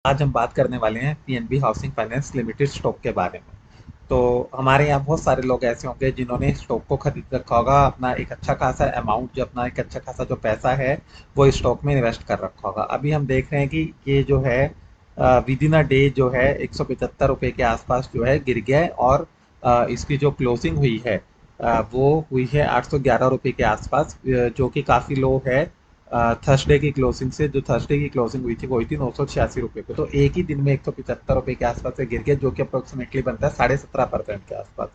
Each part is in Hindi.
आज हम बात करने वाले हैं PNB housing finance limited stock के बारे में। तो हमारे यहाँ बहुत सारे लोग ऐसे होंगे जिन्होंने स्टॉक को खरीद रखा होगा, अपना एक अच्छा खासा अमाउंट, जो अपना एक अच्छा खासा जो पैसा है वो स्टॉक में इन्वेस्ट कर रखा होगा। अभी हम देख रहे हैं कि ये जो है विद इन अ डे जो है 175 रुपये के आसपास जो है गिर गया है, और इसकी जो क्लोजिंग हुई है वो हुई है 811 रुपये के आसपास, जो कि काफ़ी लो है। थर्सडे की क्लोजिंग से, जो थर्सडे की क्लोजिंग हुई थी वो हुई थी 986 रुपये पे। तो एक ही दिन में 175 रुपये के आसपास से गिर गया, जो कि अप्रोक्सीमेटली बनता है 17.5% के आसपास।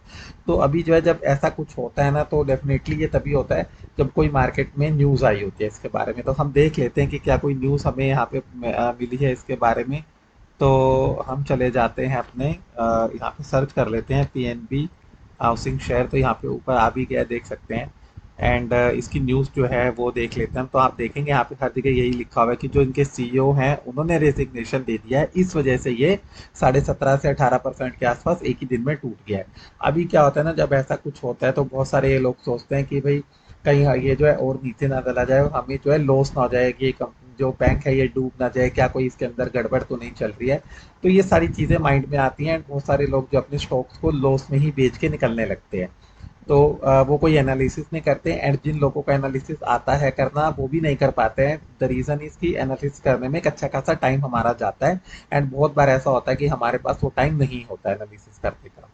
तो अभी जो है जब ऐसा कुछ होता है ना, तो डेफिनेटली ये तभी होता है जब कोई मार्केट में न्यूज़ आई होती है इसके बारे में। तो हम देख लेते हैं कि क्या कोई न्यूज़ हमें यहाँ पे मिली है इसके बारे में। तो हम चले जाते हैं अपने यहाँ पे सर्च कर लेते हैं पीएनबी हाउसिंग शेयर। तो यहाँ पे ऊपर आ भी गया, देख सकते हैं। एंड इसकी न्यूज़ जो है वो देख लेते हैं। तो आप देखेंगे यहाँ पे हर जगह यही लिखा हुआ है कि जो इनके सीईओ हैं उन्होंने रेजिग्नेशन दे दिया है, इस वजह से ये 17.5 से 18% के आसपास एक ही दिन में टूट गया है। अभी क्या होता है ना, जब ऐसा कुछ होता है तो बहुत सारे ये लोग सोचते हैं कि भाई कहीं ये जो है और नीचे ना चला जाए और हमें जो है लॉस ना हो जाए, कि ये जो बैंक है ये डूब ना जाए, क्या कोई इसके अंदर गड़बड़ तो नहीं चल रही है। तो ये सारी चीज़ें माइंड में आती हैं, बहुत सारे लोग जो अपने स्टॉक्स को लॉस में ही बेच के निकलने लगते हैं। तो वो कोई एनालिसिस नहीं करते, एंड जिन लोगों का एनालिसिस आता है करना वो भी नहीं कर पाते हैं। द रीज़न इज की एनालिसिस करने में एक अच्छा खासा टाइम हमारा जाता है, एंड बहुत बार ऐसा होता है कि हमारे पास वो टाइम नहीं होता है एनालिसिस करने का।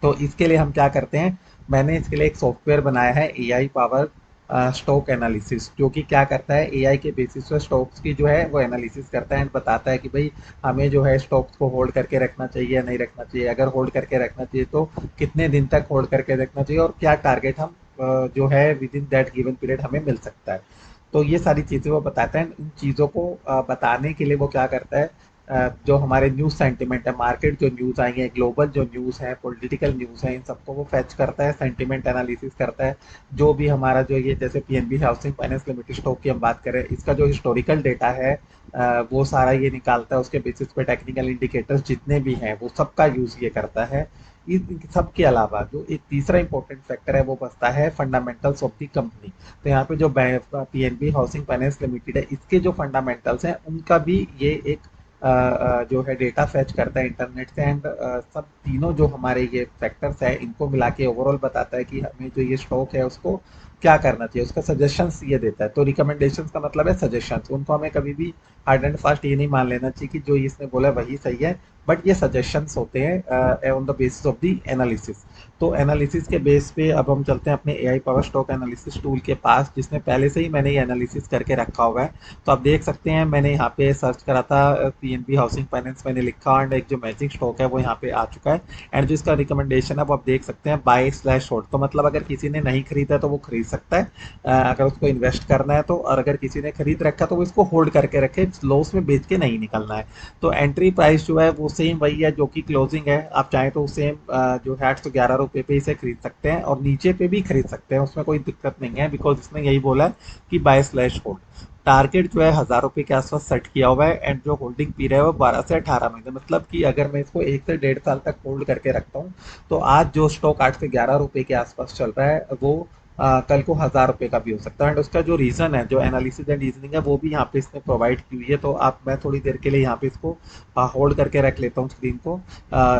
तो इसके लिए हम क्या करते हैं, मैंने इसके लिए एक सॉफ्टवेयर बनाया है, एआई पावर स्टॉक एनालिसिस, जो कि क्या करता है, एआई के बेसिस पे स्टॉक्स की जो है वो एनालिसिस करता है एंड बताता है कि भाई हमें जो है स्टॉक्स को होल्ड करके रखना चाहिए या नहीं रखना चाहिए। अगर होल्ड करके रखना चाहिए तो कितने दिन तक होल्ड करके रखना चाहिए, और क्या टारगेट हम जो है with in that given period हमें मिल सकता है। तो ये सारी चीज़ें वो बताता है। इन चीज़ों को बताने के लिए वो क्या करता है, जो हमारे न्यूज़ सेंटिमेंट है, मार्केट जो न्यूज़ आई है, ग्लोबल जो न्यूज़ है, पॉलिटिकल न्यूज़ है, इन सबको वो फैच करता है, सेंटिमेंट एनालिसिस करता है। जो भी हमारा जो ये जैसे PNB housing finance limited stock की हम बात करें, इसका जो हिस्टोरिकल डेटा है वो सारा ये निकालता है। उसके बेसिस पे टेक्निकल इंडिकेटर्स जितने भी हैं वो सबका यूज़ ये करता है। इन सब के अलावा जो एक तीसरा इंपॉर्टेंट फैक्टर है वो बचता है फंडामेंटल्स ऑफ द कंपनी। तो यहाँ पे जो पीएनबी हाउसिंग फाइनेंस लिमिटेड है, इसके जो फंडामेंटल्स हैं उनका भी ये एक जो है डेटा फेच करता है इंटरनेट से, एंड सब तीनों जो हमारे ये फैक्टर्स है इनको मिला के ओवरऑल बताता है कि हमें जो ये स्टॉक है उसको क्या करना चाहिए, उसका सजेशंस ये देता है। तो रिकमेंडेशंस का मतलब है सजेशंस, उनको हमें कभी भी हार्ड एंड फास्ट ये नहीं मान लेना चाहिए कि जो इसने बोला है वही सही है, बट ये सजेशंस होते हैं on the basis of the analysis. तो एनालिसिस के बेस पे अब हम चलते हैं अपने AI power stock analysis tool के पास, जिसमें पहले से ही मैंने ये एनालिसिस करके रखा हुआ है। तो आप देख सकते हैं मैंने यहाँ पे सर्च करा था पीएनबी हाउसिंग फाइनेंस मैंने लिखा, एंड एक जो मैजिक स्टॉक है वो यहाँ पे आ चुका है। एंड जो इसका रिकमेंडेशन है वो आप देख सकते हैं, बाय स्लैश होल्ड। तो मतलब अगर किसी ने नहीं खरीदा तो वो खरीद सकता है, अगर उसको इन्वेस्ट करना है तो, और अगर किसी ने खरीद रखा तो वो इसको होल्ड करके रखे, लॉस में बेच के नहीं निकलना है। तो एंट्री प्राइस जो है वो सेम वही है जो कि क्लोजिंग है। आप चाहें तो सेम जो है 811 रुपये पे इसे खरीद सकते हैं, और नीचे पे भी खरीद सकते हैं, उसमें कोई दिक्कत नहीं है, बिकॉज इसने यही बोला है कि बाय स्लैश होल्ड। टारगेट जो है 1000 रुपये के आसपास सेट किया हुआ है, एंड जो होल्डिंग पीरियड है वो 12 से 18 महीने, मतलब कि अगर मैं इसको 1 से 1.5 साल तक होल्ड करके रखता हूँ तो आज जो स्टॉक 8 से 11 रुपये के आसपास चल रहा है वो कल को 1000 रुपये का भी हो सकता है। एंड उसका जो रीज़न है, जो एनालिसिस एंड रीजनिंग है, वो भी यहाँ पे इसने प्रोवाइड की हुई है। तो आप, मैं थोड़ी देर के लिए यहाँ पे इसको होल्ड करके रख लेता हूँ स्क्रीन को।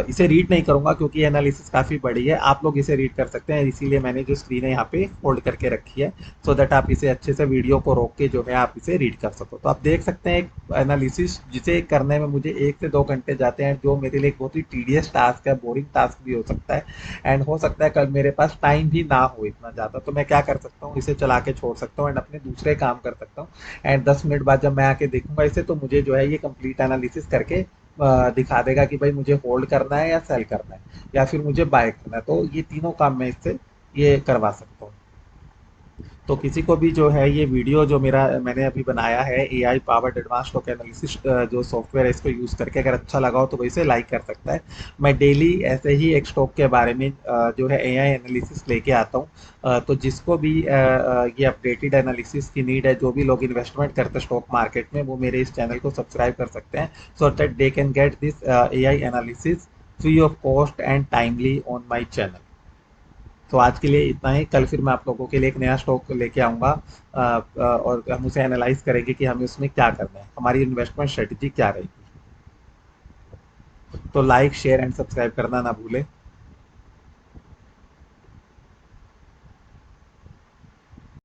इसे रीड नहीं करूंगा क्योंकि एनालिसिस काफ़ी बड़ी है, आप लोग इसे रीड कर सकते हैं, इसीलिए मैंने जो स्क्रीन है यहाँ पे होल्ड करके रखी है, सो दैट आप इसे अच्छे से वीडियो को रोक के जो है आप इसे रीड कर सको। तो आप देख सकते हैं एक एनालिसिस जिसे करने में मुझे 1 से 2 घंटे जाते हैं, जो मेरे लिए एक बहुत ही टीडियस टास्क है, बोरिंग टास्क भी हो सकता है, एंड हो सकता है कल मेरे पास टाइम भी ना हो इतना ज़्यादा। तो मैं क्या कर सकता हूँ, इसे चला के छोड़ सकता हूँ एंड अपने दूसरे काम कर सकता हूँ। एंड 10 मिनट बाद जब मैं आके देखूंगा इसे, तो मुझे जो है ये कंप्लीट एनालिसिस करके दिखा देगा कि भाई मुझे होल्ड करना है या सेल करना है या फिर मुझे बाय करना है। तो ये तीनों काम मैं इससे ये करवा सकता हूँ। तो किसी को भी जो है ये वीडियो जो मेरा मैंने अभी बनाया है, AI powered advance stock analysis जो सॉफ्टवेयर है, इसको यूज़ करके अगर अच्छा लगा हो तो वो इसे लाइक कर सकता है। मैं डेली ऐसे ही एक स्टॉक के बारे में जो है एआई एनालिसिस लेके आता हूँ। तो जिसको भी ये अपडेटेड एनालिसिस की नीड है, जो भी लोग इन्वेस्टमेंट करते हैं स्टॉक मार्केट में, वो मेरे इस चैनल को सब्सक्राइब कर सकते हैं, so that they can get this AI analysis free of cost and timely on my channel. तो आज के लिए इतना ही। कल फिर मैं आप लोगों के लिए एक नया स्टॉक लेके आऊँगा, और हम उसे एनालाइज करेंगे कि हमें उसमें क्या करना है, हमारी इन्वेस्टमेंट स्ट्रेटजी क्या रहेगी। तो लाइक शेयर एंड सब्सक्राइब करना ना भूले।